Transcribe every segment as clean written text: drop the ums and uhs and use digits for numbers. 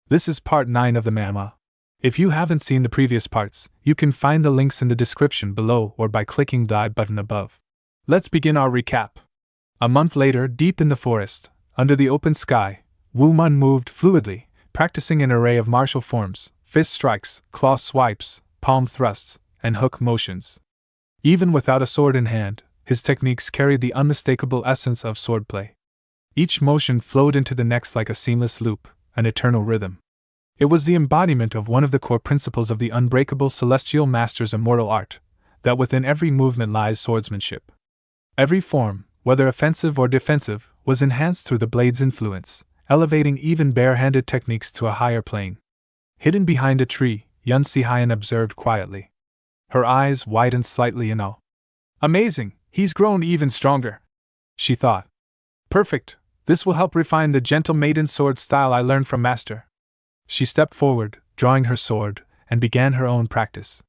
This is part 9 of the Manhwa. If you haven't seen the previous parts, you can find the links in the description below or by clicking the I button above. Let's begin our recap. A month later, deep in the forest, under the open sky, Woo Mun moved fluidly, practicing an array of martial forms, fist strikes, claw swipes, palm thrusts, and hook motions. Even without a sword in hand, his techniques carried the unmistakable essence of swordplay. Each motion flowed into the next like a seamless loop, an eternal rhythm. It was the embodiment of one of the core principles of the unbreakable celestial master's immortal art, that within every movement lies swordsmanship. Every form, whether offensive or defensive, was enhanced through the blade's influence, elevating even bare-handed techniques to a higher plane. Hidden behind a tree, Yun Si-hyun observed quietly. Her eyes widened slightly in awe. Amazing, he's grown even stronger, she thought. Perfect, this will help refine the gentle maiden sword style I learned from master. She stepped forward, drawing her sword, and began her own practice.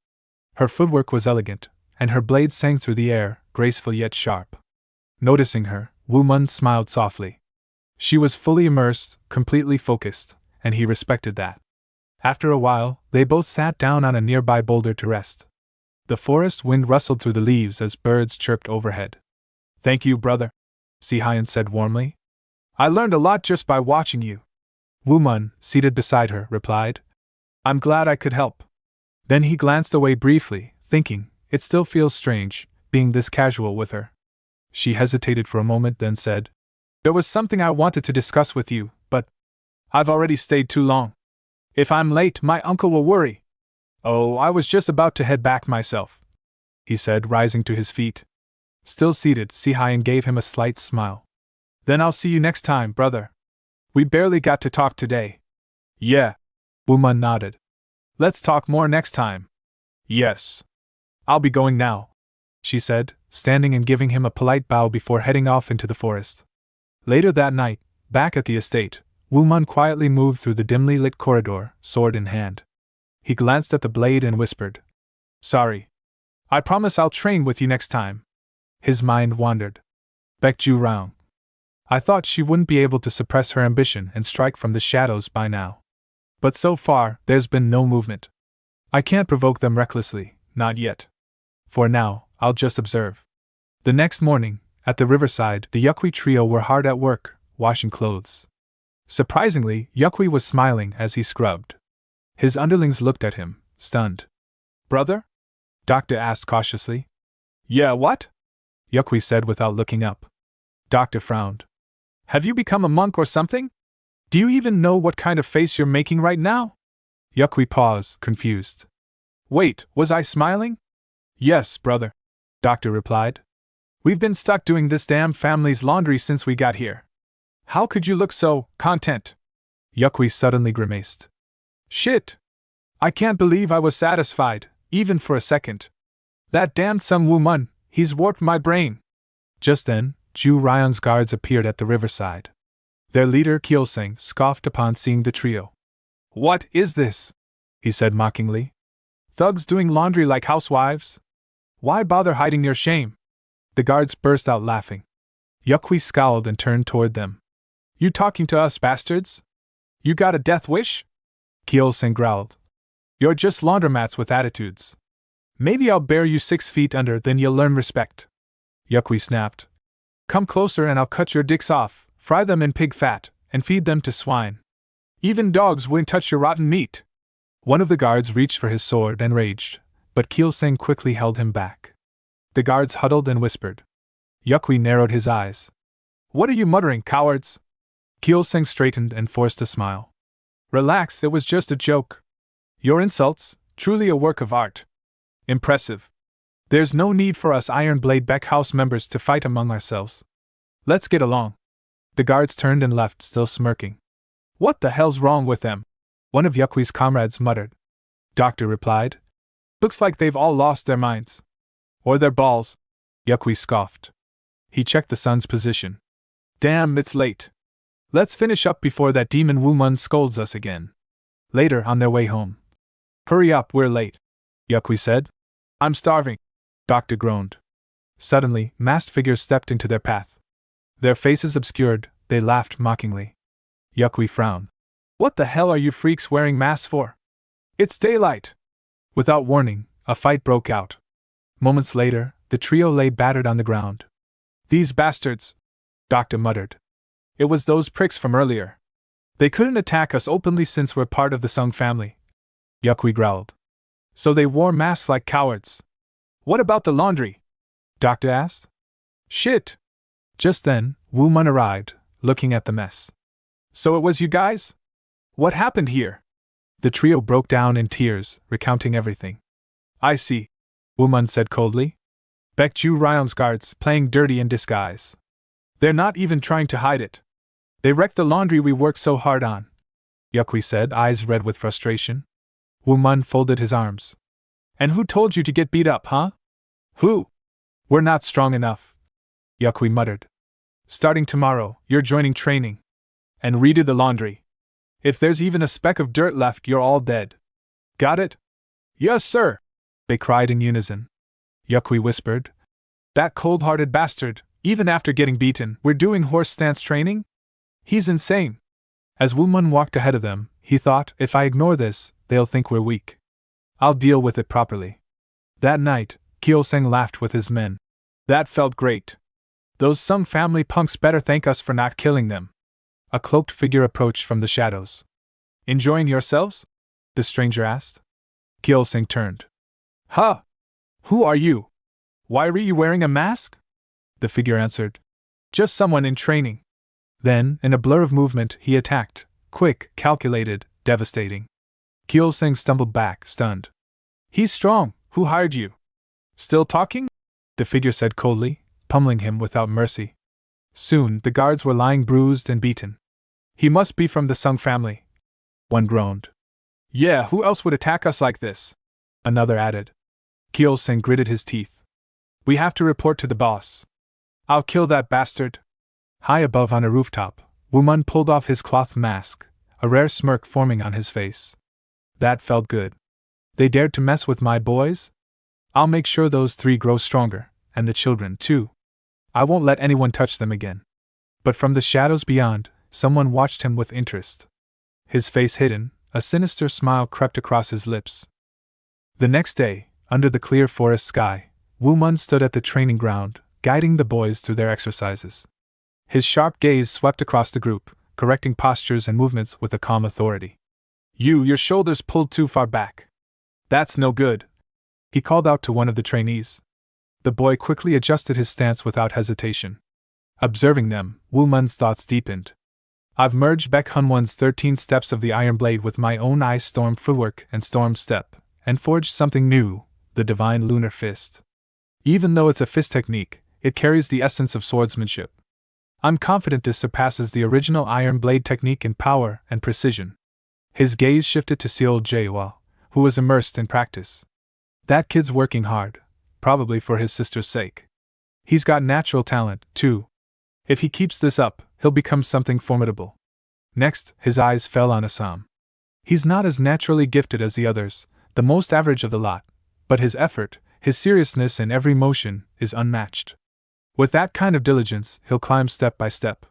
Her footwork was elegant, and her blade sang through the air, graceful yet sharp. Noticing her, Woo Mun smiled softly. She was fully immersed, completely focused, and he respected that. After a while, they both sat down on a nearby boulder to rest. The forest wind rustled through the leaves as birds chirped overhead. Thank you, brother, Si-hyun said warmly. I learned a lot just by watching you. Woo Mun, seated beside her, replied. I'm glad I could help. Then he glanced away briefly, thinking, it still feels strange, being this casual with her. She hesitated for a moment, then said, There was something I wanted to discuss with you, but I've already stayed too long. If I'm late, my uncle will worry. Oh, I was just about to head back myself, he said, rising to his feet. Still seated, Si-hyun gave him a slight smile. Then I'll see you next time, brother. We barely got to talk today. Yeah. Woo Mun nodded. Let's talk more next time. Yes. I'll be going now, she said, standing and giving him a polite bow before heading off into the forest. Later that night, back at the estate, Woo Mun quietly moved through the dimly lit corridor, sword in hand. He glanced at the blade and whispered, Sorry. I promise I'll train with you next time. His mind wandered. Baekju Raung. I thought she wouldn't be able to suppress her ambition and strike from the shadows by now. But so far, there's been no movement. I can't provoke them recklessly, not yet. For now, I'll just observe. The next morning, at the riverside, the Yukwi trio were hard at work, washing clothes. Surprisingly, Yukwi was smiling as he scrubbed. His underlings looked at him, stunned. Brother? Doctor asked cautiously. Yeah, what? Yukwi said without looking up. Doctor frowned. Have you become a monk or something? Do you even know what kind of face you're making right now? Yukwi paused, confused. Wait, was I smiling? Yes, brother, Doctor replied. We've been stuck doing this damn family's laundry since we got here. How could you look so content? Yukwi suddenly grimaced. Shit! I can't believe I was satisfied, even for a second. That damned Song Woo Mun, he's warped my brain. Just then, Ju Ryung's guards appeared at the riverside. Their leader Kyo-seng scoffed upon seeing the trio. What is this? He said mockingly. Thugs doing laundry like housewives? Why bother hiding your shame? The guards burst out laughing. Yukwi scowled and turned toward them. You talking to us bastards? You got a death wish? Kyo-seng growled. You're just laundromats with attitudes. Maybe I'll bear you 6 feet under, then you'll learn respect. Yukwi snapped. Come closer and I'll cut your dicks off, fry them in pig fat, and feed them to swine. Even dogs wouldn't touch your rotten meat. One of the guards reached for his sword and raged, but Kyo-seng quickly held him back. The guards huddled and whispered. Yukwi narrowed his eyes. What are you muttering, cowards? Kyo-seng straightened and forced a smile. Relax, it was just a joke. Your insults, truly a work of art. Impressive. There's no need for us Iron Blade Beck House members to fight among ourselves. Let's get along. The guards turned and left, still smirking. What the hell's wrong with them? One of Yukwi's comrades muttered. Doctor replied. Looks like they've all lost their minds. Or their balls. Yukwi scoffed. He checked the sun's position. Damn, it's late. Let's finish up before that demon Woo Mun scolds us again. Later, on their way home. Hurry up, we're late, Yukwi said. I'm starving. Doctor groaned. Suddenly, masked figures stepped into their path. Their faces obscured, they laughed mockingly. Yukwi frowned. What the hell are you freaks wearing masks for? It's daylight! Without warning, a fight broke out. Moments later, the trio lay battered on the ground. These bastards, Doctor muttered. It was those pricks from earlier. They couldn't attack us openly since we're part of the Sung family. Yukwi growled. So they wore masks like cowards. What about the laundry? Doctor asked. Shit! Just then, Woo Mun arrived, looking at the mess. So it was you guys? What happened here? The trio broke down in tears, recounting everything. I see, Woo Mun said coldly. Baekju Ryom's guards playing dirty in disguise. They're not even trying to hide it. They wrecked the laundry we worked so hard on, Yukwi said, eyes red with frustration. Woo Mun folded his arms. And who told you to get beat up, huh? Who? We're not strong enough, Yukwi muttered. Starting tomorrow, you're joining training. And redo the laundry. If there's even a speck of dirt left, you're all dead. Got it? Yes, sir, they cried in unison. Yukwi whispered. That cold-hearted bastard, even after getting beaten, we're doing horse stance training? He's insane. As Woo Mun walked ahead of them, he thought, if I ignore this, they'll think we're weak. I'll deal with it properly. That night, Kyo-seng laughed with his men. That felt great. Those Sung family punks better thank us for not killing them. A cloaked figure approached from the shadows. Enjoying yourselves? The stranger asked. Kyo-seng turned. Huh! Who are you? Why are you wearing a mask? The figure answered. Just someone in training. Then, in a blur of movement, he attacked. Quick, calculated, devastating. Kyo-seng stumbled back, stunned. He's strong. Who hired you? Still talking? The figure said coldly, pummeling him without mercy. Soon, the guards were lying bruised and beaten. He must be from the Sung family. One groaned. Yeah, who else would attack us like this? Another added. Kyo-seng gritted his teeth. We have to report to the boss. I'll kill that bastard. High above on a rooftop, Woo Mun pulled off his cloth mask, a rare smirk forming on his face. That felt good. They dared to mess with my boys? I'll make sure those three grow stronger, and the children too. I won't let anyone touch them again. But from the shadows beyond, someone watched him with interest. His face hidden, a sinister smile crept across his lips. The next day, under the clear forest sky, Woo Mun stood at the training ground, guiding the boys through their exercises. His sharp gaze swept across the group, correcting postures and movements with a calm authority. Your shoulders pulled too far back. That's no good, he called out to one of the trainees. The boy quickly adjusted his stance without hesitation. Observing them, Woo Mun's thoughts deepened. I've merged Baek Hunwon's 13 steps of the Iron Blade with my own Ice Storm footwork and Storm Step, and forged something new, the Divine Lunar Fist. Even though it's a fist technique, it carries the essence of swordsmanship. I'm confident this surpasses the original Iron Blade technique in power and precision. His gaze shifted to Seo Jae-hwa, who was immersed in practice. That kid's working hard, probably for his sister's sake. He's got natural talent, too. If he keeps this up, he'll become something formidable. Next, his eyes fell on Assam. He's not as naturally gifted as the others, the most average of the lot, but his effort, his seriousness in every motion, is unmatched. With that kind of diligence, he'll climb step by step.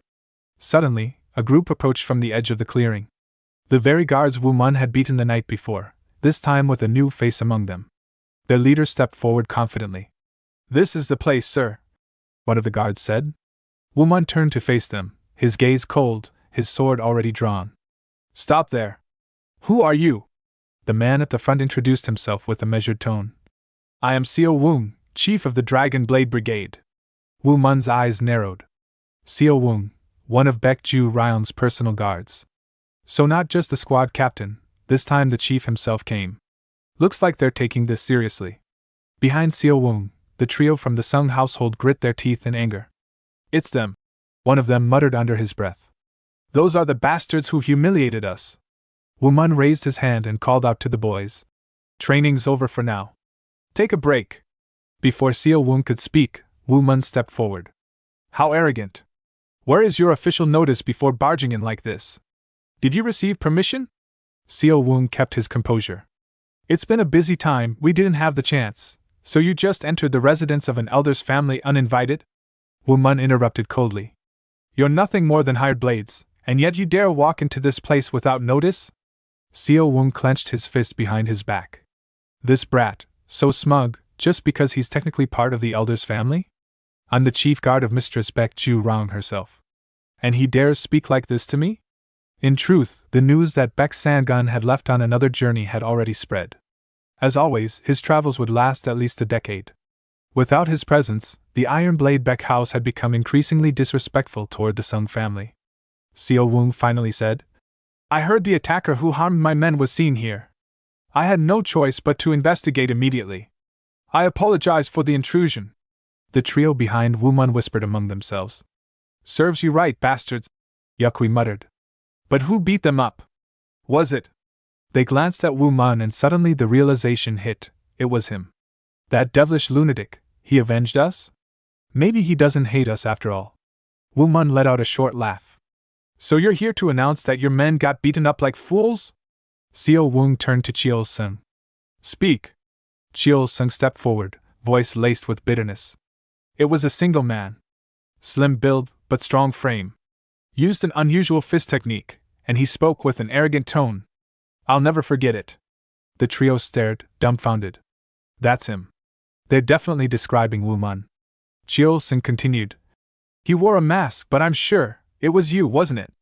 Suddenly, a group approached from the edge of the clearing. The very guards Woo Mun had beaten the night before, this time with a new face among them. Their leader stepped forward confidently. This is the place, sir, one of the guards said. Woo Mun turned to face them, his gaze cold, his sword already drawn. Stop there. Who are you? The man at the front introduced himself with a measured tone. I am Seo Woong, chief of the Dragon Blade Brigade. Woo Mun's eyes narrowed. Seo Woong, one of Baekju Ryon's personal guards. So not just the squad captain, this time the chief himself came. Looks like they're taking this seriously. Behind Seo Woong, the trio from the Sung household grit their teeth in anger. It's them, one of them muttered under his breath. Those are the bastards who humiliated us. Woo Mun raised his hand and called out to the boys. Training's over for now. Take a break. Before Seo Woong could speak, Woo Mun stepped forward. How arrogant. Where is your official notice before barging in like this? Did you receive permission? Seo Woong kept his composure. It's been a busy time, we didn't have the chance, so you just entered the residence of an elder's family uninvited? Woo Mun interrupted coldly. You're nothing more than hired blades, And yet you dare walk into this place without notice? Seo Wung clenched his fist behind his back. This brat, so smug, just because he's technically part of the elder's family? I'm the chief guard of Mistress Baek Ju Rong herself. And he dares speak like this to me? In truth, the news that Baek Sangun had left on another journey had already spread. As always, his travels would last at least a decade. Without his presence, the Iron Blade Baek house had become increasingly disrespectful toward the Sung family. Seo Wung finally said, I heard the attacker who harmed my men was seen here. I had no choice but to investigate immediately. I apologize for the intrusion. The trio behind Wu Mun whispered among themselves. Serves you right, bastards, Yukui muttered. But who beat them up? Was it? They glanced at Wu Mun and suddenly the realization hit, it was him. That devilish lunatic, he avenged us? Maybe he doesn't hate us after all. Wu Mun let out a short laugh. So you're here to announce that your men got beaten up like fools? Seo Wung turned to Cheol Sung. Speak. Cheol Sung stepped forward, voice laced with bitterness. It was a single man. Slim build, but strong frame. Used an unusual fist technique, and he spoke with an arrogant tone. I'll never forget it. The trio stared, dumbfounded. That's him. They're definitely describing Wu Mun. Cheol Sung continued. He wore a mask, but I'm sure it was you, wasn't it?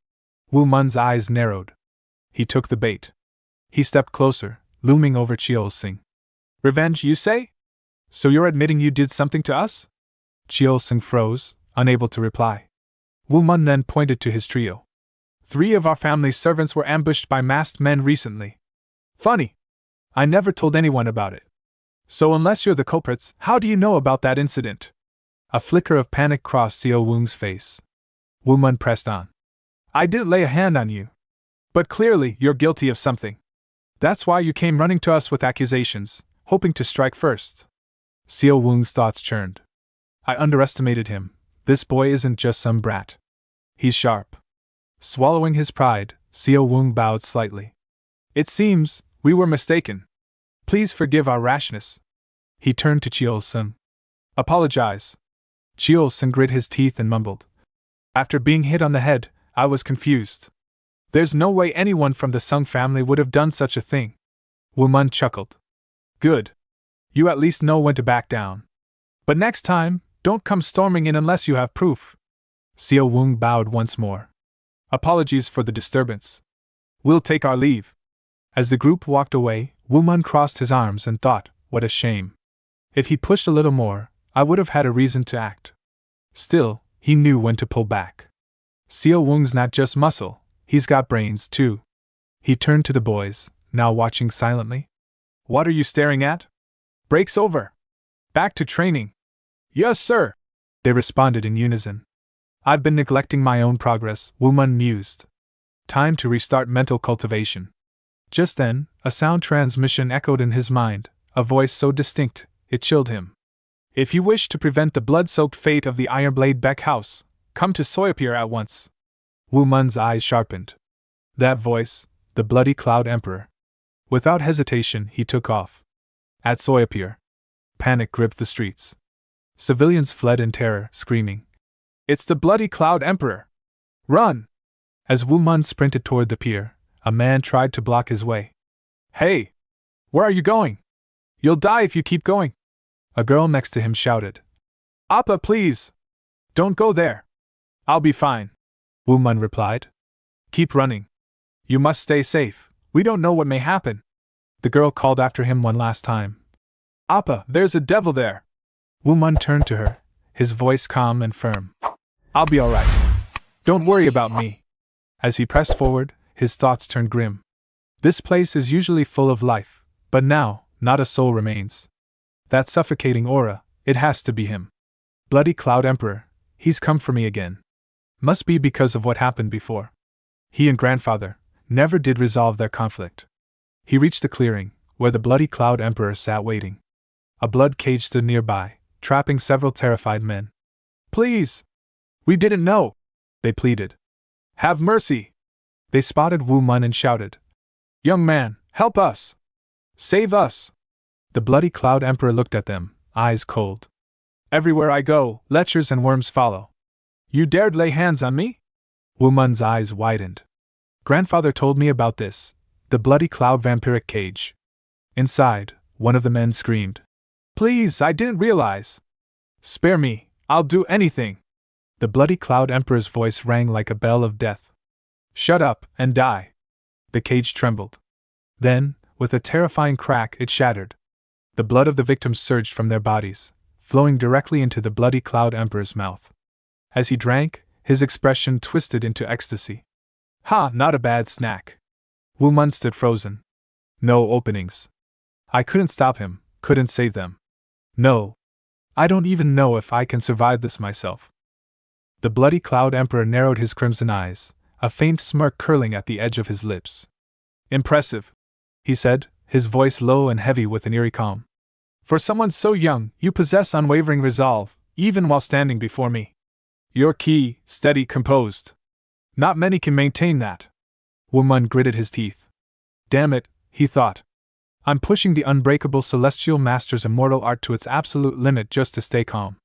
Wu Mun's eyes narrowed. He took the bait. He stepped closer, looming over Cheol Sung. Revenge, you say? So you're admitting you did something to us? Cheol Sung froze, unable to reply. Wu Mun then pointed to his trio. 3 of our family's servants were ambushed by masked men recently. Funny. I never told anyone about it. So unless you're the culprits, how do you know about that incident? A flicker of panic crossed Seo Wung's face. Wu Mun pressed on. I didn't lay a hand on you. But clearly, you're guilty of something. That's why you came running to us with accusations, hoping to strike first. Seo Wung's thoughts churned. I underestimated him. This boy isn't just some brat. He's sharp. Swallowing his pride, Seo Wung bowed slightly. It seems we were mistaken. Please forgive our rashness. He turned to Cheol Sung. Apologize. Cheol Sung grit his teeth and mumbled. After being hit on the head, I was confused. There's no way anyone from the Sung family would have done such a thing. Wu Mun chuckled. Good. You at least know when to back down. But next time, don't come storming in unless you have proof. Seo Wung bowed once more. Apologies for the disturbance. We'll take our leave. As the group walked away, Wu Mun crossed his arms and thought, what a shame. If he pushed a little more, I would have had a reason to act. Still, he knew when to pull back. Seo Wung's not just muscle, he's got brains too. He turned to the boys, now watching silently. What are you staring at? Break's over. Back to training. Yes, sir, they responded in unison. I've been neglecting my own progress, Wu Mun mused. Time to restart mental cultivation. Just then, a sound transmission echoed in his mind, a voice so distinct, it chilled him. If you wish to prevent the blood-soaked fate of the Ironblade Baek house, come to Soyapir at once. Wu Mun's eyes sharpened. That voice, the Bloody Cloud Emperor. Without hesitation, he took off. At Soyapir, panic gripped the streets. Civilians fled in terror, screaming. It's the Bloody Cloud Emperor! Run! As Wu Mun sprinted toward the pier, a man tried to block his way. Hey! Where are you going? You'll die if you keep going! A girl next to him shouted. Appa, please! Don't go there! I'll be fine, Wu Mun replied. Keep running. You must stay safe, we don't know what may happen. The girl called after him one last time. Appa, there's a devil there! Wu Mun turned to her, his voice calm and firm. I'll be alright. Don't worry about me. As he pressed forward, his thoughts turned grim. This place is usually full of life, but now, not a soul remains. That suffocating aura, it has to be him. Bloody Cloud Emperor, he's come for me again. Must be because of what happened before. He and grandfather never did resolve their conflict. He reached the clearing, where the Bloody Cloud Emperor sat waiting. A blood cage stood nearby, trapping several terrified men. Please! We didn't know! They pleaded. Have mercy! They spotted Wu Mun and shouted. Young man, help us! Save us! The Bloody Cloud Emperor looked at them, eyes cold. Everywhere I go, lechers and worms follow. You dared lay hands on me? Wu Mun's eyes widened. Grandfather told me about this, the bloody cloud vampiric cage. Inside, one of the men screamed. Please, I didn't realize. Spare me, I'll do anything. The bloody cloud emperor's voice rang like a bell of death. Shut up and die. The cage trembled. Then, with a terrifying crack, it shattered. The blood of the victims surged from their bodies, flowing directly into the bloody cloud emperor's mouth. As he drank, his expression twisted into ecstasy. Ha, not a bad snack. Wu Mun stood frozen. No openings. I couldn't stop him, couldn't save them. No. I don't even know if I can survive this myself. The bloody cloud emperor narrowed his crimson eyes, a faint smirk curling at the edge of his lips. Impressive, he said, his voice low and heavy with an eerie calm. For someone so young, you possess unwavering resolve, even while standing before me. You're key, steady, composed. Not many can maintain that. Wu Mun gritted his teeth. Damn it, he thought. I'm pushing the unbreakable celestial master's immortal art to its absolute limit just to stay calm.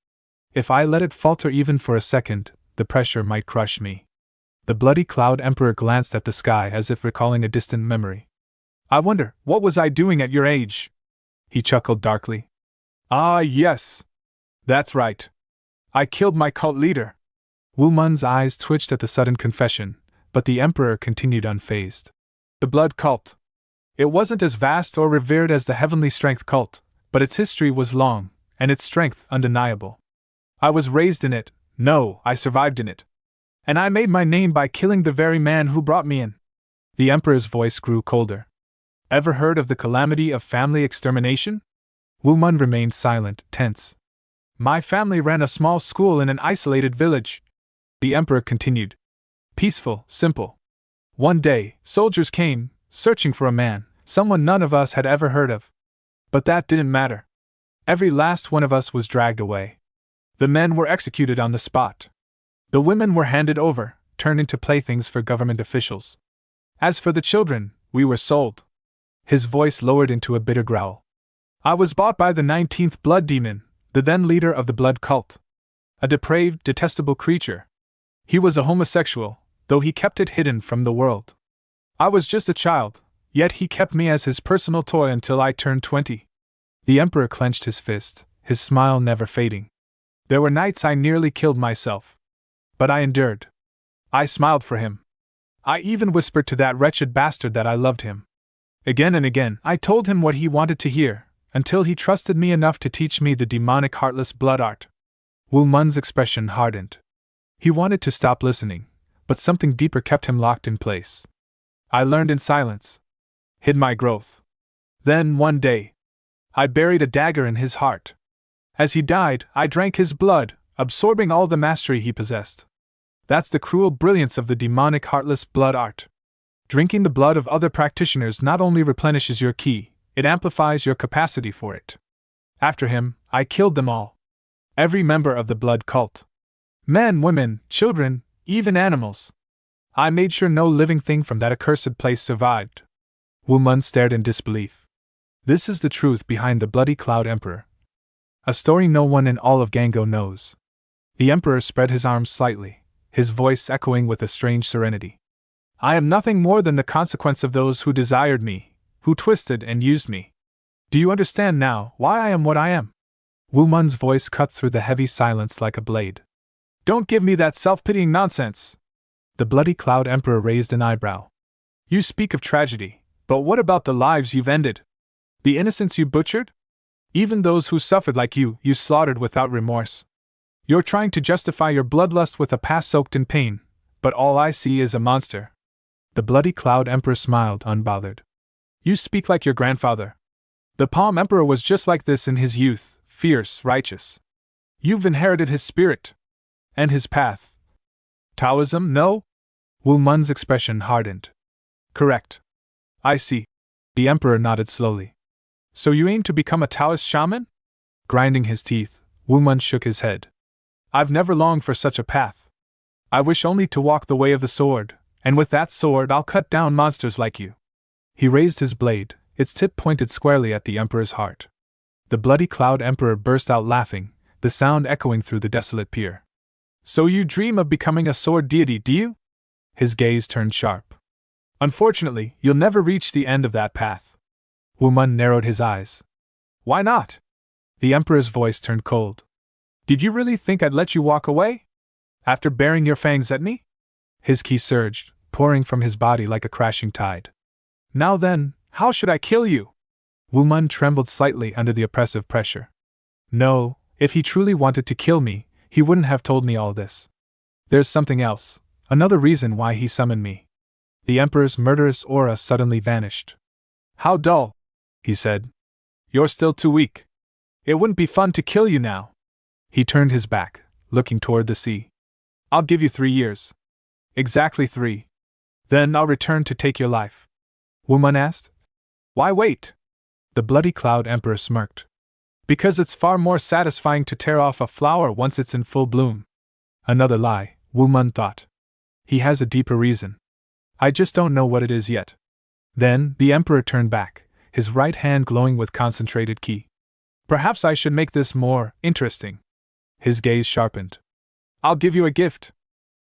If I let it falter even for a second, the pressure might crush me. The bloody cloud emperor glanced at the sky as if recalling a distant memory. I wonder, what was I doing at your age? He chuckled darkly. Ah, yes. That's right. I killed my cult leader. Wu Mun's eyes twitched at the sudden confession, but the emperor continued unfazed. The blood cult. It wasn't as vast or revered as the heavenly strength cult, but its history was long, and its strength undeniable. I was raised in it, no, I survived in it. And I made my name by killing the very man who brought me in. The emperor's voice grew colder. Ever heard of the calamity of family extermination? Wu Mun remained silent, tense. My family ran a small school in an isolated village. The emperor continued. Peaceful, simple. One day, soldiers came, searching for a man, someone none of us had ever heard of. But that didn't matter. Every last one of us was dragged away. The men were executed on the spot. The women were handed over, turned into playthings for government officials. As for the children, we were sold. His voice lowered into a bitter growl. I was bought by the 19th blood demon, the then leader of the blood cult. A depraved, detestable creature. He was a homosexual, though he kept it hidden from the world. I was just a child, yet he kept me as his personal toy until I turned 20. The emperor clenched his fist, his smile never fading. There were nights I nearly killed myself. But I endured. I smiled for him. I even whispered to that wretched bastard that I loved him. Again and again, I told him what he wanted to hear, until he trusted me enough to teach me the demonic heartless blood art. Wu Mun's expression hardened. He wanted to stop listening, but something deeper kept him locked in place. I learned in silence. Hid my growth. Then, one day, I buried a dagger in his heart. As he died, I drank his blood, absorbing all the mastery he possessed. That's the cruel brilliance of the demonic heartless blood art. Drinking the blood of other practitioners not only replenishes your ki, it amplifies your capacity for it. After him, I killed them all. Every member of the blood cult. Men, women, children, even animals. I made sure no living thing from that accursed place survived. Wu Mun stared in disbelief. This is the truth behind the bloody cloud emperor. A story no one in all of Gango knows. The emperor spread his arms slightly, his voice echoing with a strange serenity. I am nothing more than the consequence of those who desired me, who twisted and used me. Do you understand now why I am what I am? Wu Mun's voice cut through the heavy silence like a blade. Don't give me that self-pitying nonsense. The bloody cloud emperor raised an eyebrow. You speak of tragedy, but what about the lives you've ended? The innocents you butchered? Even those who suffered like you slaughtered without remorse. You're trying to justify your bloodlust with a past soaked in pain, but all I see is a monster. The bloody cloud emperor smiled unbothered. You speak like your grandfather. The Palm Emperor was just like this in his youth, fierce, righteous. You've inherited his spirit. And his path. Taoism, no? Wu Mun's expression hardened. Correct. I see. The emperor nodded slowly. So you aim to become a Taoist shaman? Grinding his teeth, Wu Mun shook his head. I've never longed for such a path. I wish only to walk the way of the sword, and with that sword I'll cut down monsters like you. He raised his blade, its tip pointed squarely at the emperor's heart. The bloody cloud emperor burst out laughing, the sound echoing through the desolate pier. So you dream of becoming a sword deity, do you? His gaze turned sharp. Unfortunately, you'll never reach the end of that path. Wu Mun narrowed his eyes. Why not? The Emperor's voice turned cold. Did you really think I'd let you walk away? After baring your fangs at me? His ki surged, pouring from his body like a crashing tide. Now then, how should I kill you? Wu Mun trembled slightly under the oppressive pressure. No, if he truly wanted to kill me, he wouldn't have told me all this. There's something else, another reason why he summoned me. The Emperor's murderous aura suddenly vanished. How dull, he said. You're still too weak. It wouldn't be fun to kill you now. He turned his back, looking toward the sea. I'll give you 3 years. Exactly 3. Then I'll return to take your life. Wu Mun asked. Why wait? The Bloody Cloud Emperor smirked. Because it's far more satisfying to tear off a flower once it's in full bloom. Another lie, Wu Mun thought. He has a deeper reason. I just don't know what it is yet. Then, the Emperor turned back, his right hand glowing with concentrated ki. Perhaps I should make this more interesting. His gaze sharpened. I'll give you a gift.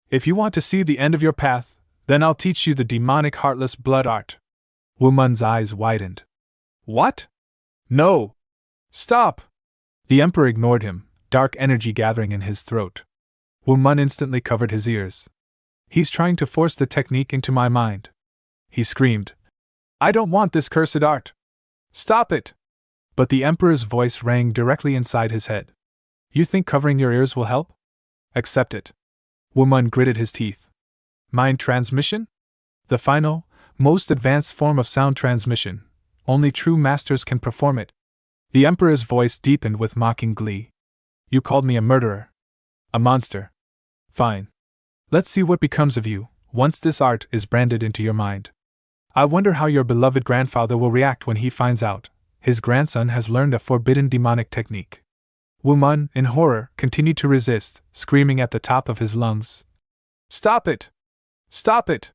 If you want to see the end of your path, then I'll teach you the demonic heartless blood art. Wu Mun's eyes widened. What? No! Stop! The Emperor ignored him, dark energy gathering in his throat. Wu Mun instantly covered his ears. He's trying to force the technique into my mind. He screamed. I don't want this cursed art. Stop it! But the Emperor's voice rang directly inside his head. You think covering your ears will help? Accept it. Wu Mun gritted his teeth. Mind transmission? The final, most advanced form of sound transmission. Only true masters can perform it. The Emperor's voice deepened with mocking glee. You called me a murderer. A monster. Fine. Let's see what becomes of you, once this art is branded into your mind. I wonder how your beloved grandfather will react when he finds out his grandson has learned a forbidden demonic technique. Wu Mun, in horror, continued to resist, screaming at the top of his lungs. Stop it! Stop it!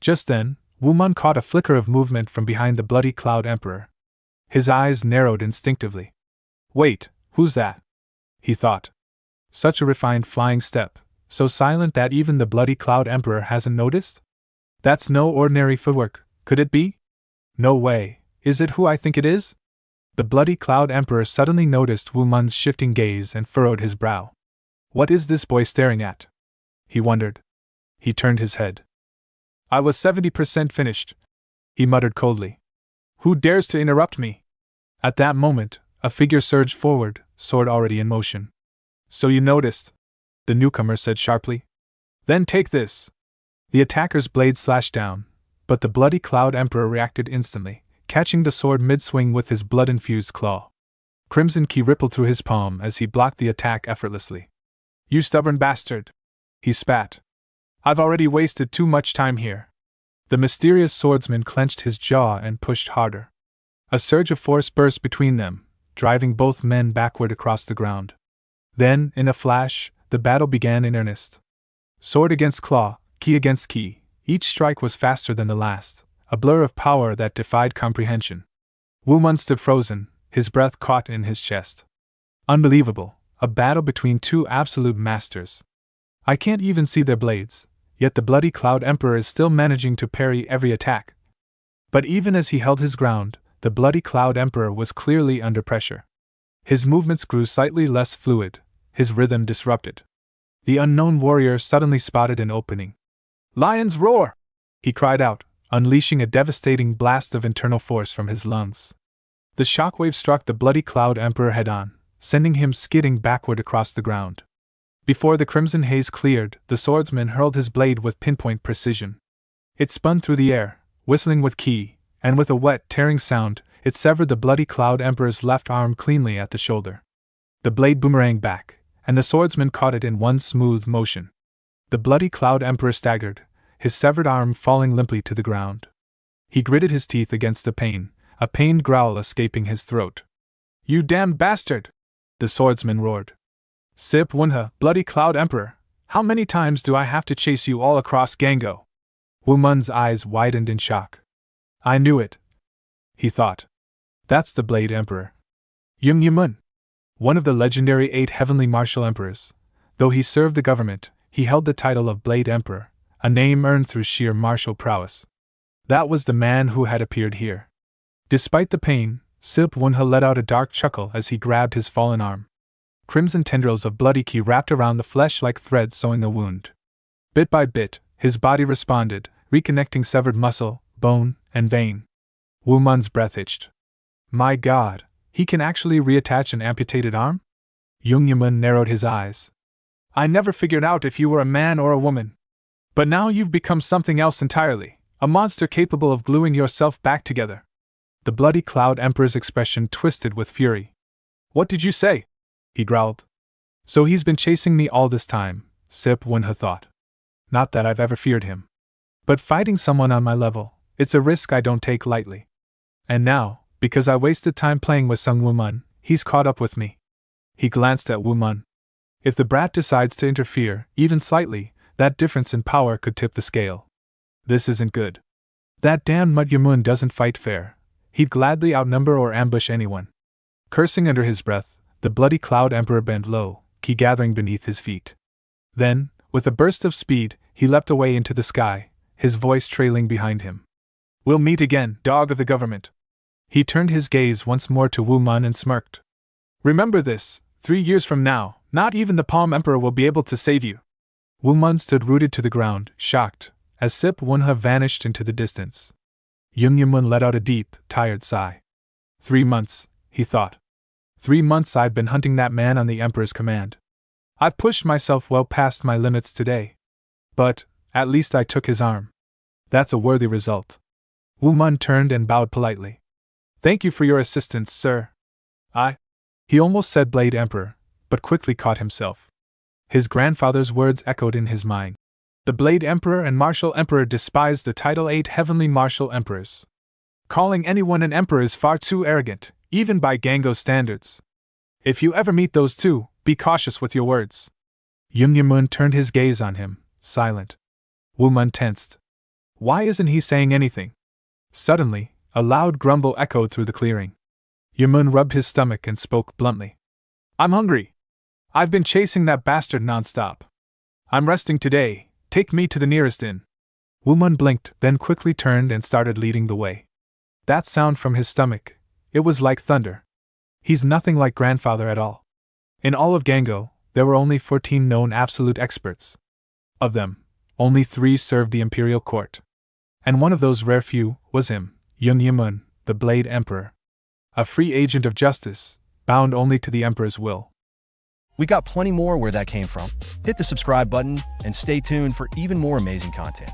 Just then, Wu Mun caught a flicker of movement from behind the Bloody Cloud Emperor. His eyes narrowed instinctively. Wait, who's that? He thought. Such a refined flying step, so silent that even the Bloody Cloud Emperor hasn't noticed? That's no ordinary footwork, could it be? No way, is it who I think it is? The Bloody Cloud Emperor suddenly noticed Wu Mun's shifting gaze and furrowed his brow. What is this boy staring at? He wondered. He turned his head. I was 70% finished, he muttered coldly. Who dares to interrupt me? At that moment, a figure surged forward, sword already in motion. So you noticed? The newcomer said sharply. Then take this. The attacker's blade slashed down, but the Bloody Cloud Emperor reacted instantly, catching the sword mid-swing with his blood-infused claw. Crimson ki rippled through his palm as he blocked the attack effortlessly. You stubborn bastard! He spat. I've already wasted too much time here. The mysterious swordsman clenched his jaw and pushed harder. A surge of force burst between them, driving both men backward across the ground. Then, in a flash, the battle began in earnest. Sword against claw, ki against ki, each strike was faster than the last, a blur of power that defied comprehension. Wu Mun stood frozen, his breath caught in his chest. Unbelievable, a battle between two absolute masters. I can't even see their blades, yet the Bloody Cloud Emperor is still managing to parry every attack. But even as he held his ground, the Bloody Cloud Emperor was clearly under pressure. His movements grew slightly less fluid, his rhythm disrupted. The unknown warrior suddenly spotted an opening. Lion's roar! He cried out, unleashing a devastating blast of internal force from his lungs. The shockwave struck the Bloody Cloud Emperor head-on, sending him skidding backward across the ground. Before the crimson haze cleared, the swordsman hurled his blade with pinpoint precision. It spun through the air, whistling with ki, and with a wet, tearing sound, it severed the Bloody Cloud Emperor's left arm cleanly at the shoulder. The blade boomeranged back, and the swordsman caught it in one smooth motion. The Bloody Cloud Emperor staggered, his severed arm falling limply to the ground. He gritted his teeth against the pain, a pained growl escaping his throat. You damned bastard! The swordsman roared. Sip Wunha, Bloody Cloud Emperor, how many times do I have to chase you all across Gango? Wu Mun's eyes widened in shock. I knew it, he thought. That's the Blade Emperor. Yung Mun, one of the legendary 8 heavenly martial emperors. Though he served the government, he held the title of Blade Emperor, a name earned through sheer martial prowess. That was the man who had appeared here. Despite the pain, Sip Wunha let out a dark chuckle as he grabbed his fallen arm. Crimson tendrils of bloody ki wrapped around the flesh like threads sewing the wound. Bit by bit, his body responded, reconnecting severed muscle, bone, and vein. Wu Mun's breath itched. My God, he can actually reattach an amputated arm? Yung Yamun narrowed his eyes. I never figured out if you were a man or a woman. But now you've become something else entirely, a monster capable of gluing yourself back together. The bloody Cloud Emperor's expression twisted with fury. What did you say? He growled. So he's been chasing me all this time, Sip Wunha thought. Not that I've ever feared him. But fighting someone on my level, it's a risk I don't take lightly. And now, because I wasted time playing with Song Woo Mun, he's caught up with me. He glanced at Woo Mun. If the brat decides to interfere, even slightly, that difference in power could tip the scale. This isn't good. That damned Mud Yamun doesn't fight fair. He'd gladly outnumber or ambush anyone. Cursing under his breath, the bloody Cloud Emperor bent low, ki gathering beneath his feet. Then, with a burst of speed, he leapt away into the sky, his voice trailing behind him. We'll meet again, dog of the government. He turned his gaze once more to Wu Mun and smirked. Remember this, 3 years from now, not even the Palm Emperor will be able to save you. Wu Mun stood rooted to the ground, shocked, as Sip Wunha vanished into the distance. Yung Yamun let out a deep, tired sigh. 3 months, he thought. 3 months I've been hunting that man on the Emperor's command. I've pushed myself well past my limits today. But, at least I took his arm. That's a worthy result. Wu Mun turned and bowed politely. Thank you for your assistance, sir. He almost said Blade Emperor, but quickly caught himself. His grandfather's words echoed in his mind. The Blade Emperor and Martial Emperor despised the title 8 Heavenly Martial Emperors. Calling anyone an emperor is far too arrogant, even by Gango's standards. If you ever meet those two, be cautious with your words. Yung Yamun turned his gaze on him, silent. Wu Mun tensed. Why isn't he saying anything? Suddenly, a loud grumble echoed through the clearing. Yamun rubbed his stomach and spoke bluntly. I'm hungry. I've been chasing that bastard nonstop. I'm resting today. Take me to the nearest inn. Wu Mun blinked, then quickly turned and started leading the way. That sound from his stomach, it was like thunder. He's nothing like grandfather at all. In all of Gango, there were only 14 known absolute experts. Of them, only 3 served the imperial court. And one of those rare few was him, Yung Yamun, the Blade Emperor. A free agent of justice, bound only to the Emperor's will. We got plenty more where that came from. Hit the subscribe button and stay tuned for even more amazing content.